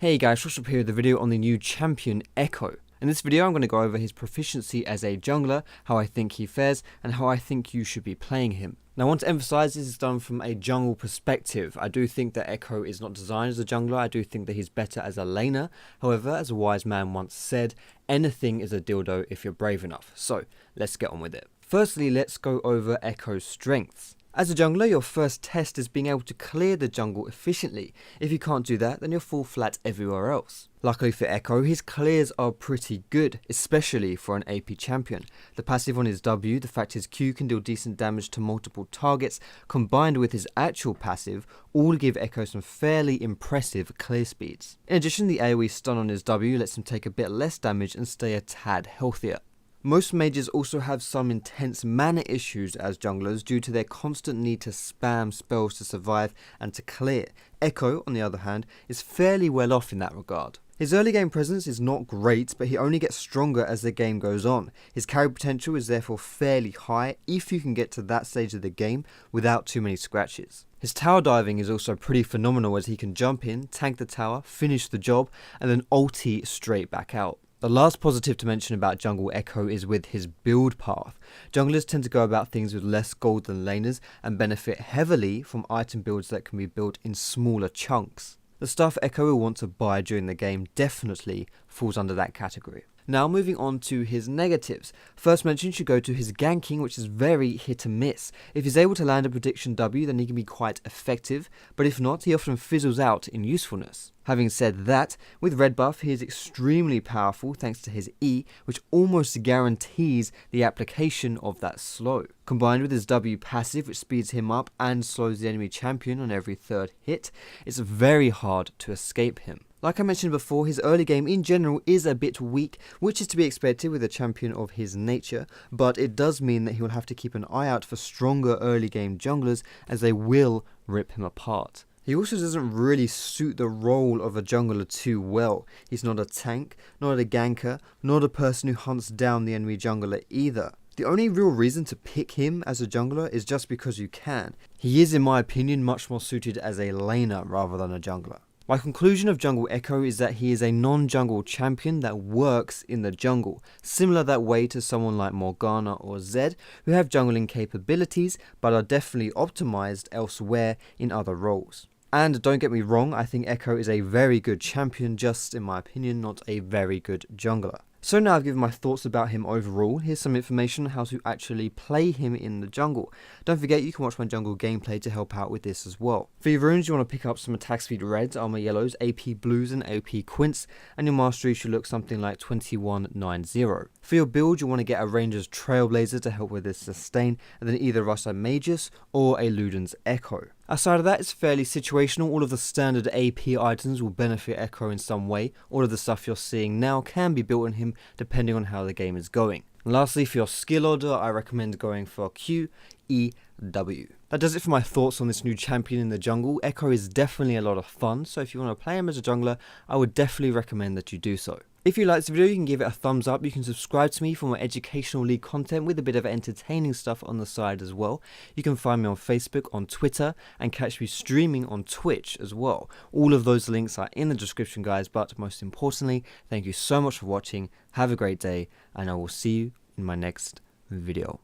Hey guys, Josh up here with the video on the new champion Ekko. In this video I'm going to go over his proficiency as a jungler, how I think he fares, and how I think you should be playing him. Now I want to emphasize this is done from a jungle perspective. I do think that Ekko is not designed as a jungler, I do think that he's better as a laner. However, as a wise man once said, anything is a dildo if you're brave enough. So, let's get on with it. Firstly, let's go over Ekko's strengths. As a jungler, your first test is being able to clear the jungle efficiently. If you can't do that, then you'll fall flat everywhere else. Luckily for Ekko, his clears are pretty good, especially for an AP champion. The passive on his W, the fact his Q can deal decent damage to multiple targets, combined with his actual passive, all give Ekko some fairly impressive clear speeds. In addition, the AoE stun on his W lets him take a bit less damage and stay a tad healthier. Most mages also have some intense mana issues as junglers due to their constant need to spam spells to survive and to clear. Ekko, on the other hand, is fairly well off in that regard. His early game presence is not great, but he only gets stronger as the game goes on. His carry potential is therefore fairly high if you can get to that stage of the game without too many scratches. His tower diving is also pretty phenomenal as he can jump in, tank the tower, finish the job, and then ulti straight back out. The last positive to mention about jungle Ekko is with his build path. Junglers tend to go about things with less gold than laners and benefit heavily from item builds that can be built in smaller chunks. The stuff Ekko will want to buy during the game definitely falls under that category. Now moving on to his negatives. First mention should go to his ganking, which is very hit and miss. If he's able to land a prediction W, then he can be quite effective, but if not, he often fizzles out in usefulness. Having said that, with red buff he is extremely powerful thanks to his E, which almost guarantees the application of that slow. Combined with his W passive, which speeds him up and slows the enemy champion on every third hit, it's very hard to escape him. Like I mentioned before, his early game in general is a bit weak, which is to be expected with a champion of his nature, but it does mean that he will have to keep an eye out for stronger early game junglers as they will rip him apart. He also doesn't really suit the role of a jungler too well. He's not a tank, not a ganker, not a person who hunts down the enemy jungler either. The only real reason to pick him as a jungler is just because you can. He is, in my opinion, much more suited as a laner rather than a jungler. My conclusion of jungle Ekko is that he is a non-jungle champion that works in the jungle, similar that way to someone like Morgana or Zed, who have jungling capabilities but are definitely optimized elsewhere in other roles. And don't get me wrong, I think Ekko is a very good champion, just in my opinion not a very good jungler. So now I've given my thoughts about him overall, here's some information on how to actually play him in the jungle. Don't forget you can watch my jungle gameplay to help out with this as well. For your runes you want to pick up some attack speed reds, armor yellows, AP blues and AP quints, and your mastery should look something like 2190. For your build you want to get a ranger's trailblazer to help with this sustain, and then either rush a magus or a Luden's Ekko. Outside of that, it's fairly situational. All of the standard AP items will benefit Ekko in some way. All of the stuff you're seeing now can be built on him depending on how the game is going. And lastly, for your skill order, I recommend going for Q, E, W. That does it for my thoughts on this new champion in the jungle. Ekko is definitely a lot of fun, so if you want to play him as a jungler, I would definitely recommend that you do so. If you liked this video, you can give it a thumbs up. You can subscribe to me for more educational league content with a bit of entertaining stuff on the side as well. You can find me on Facebook, on Twitter, and catch me streaming on Twitch as well. All of those links are in the description, guys, but most importantly, thank you so much for watching. Have a great day, and I will see you in my next video.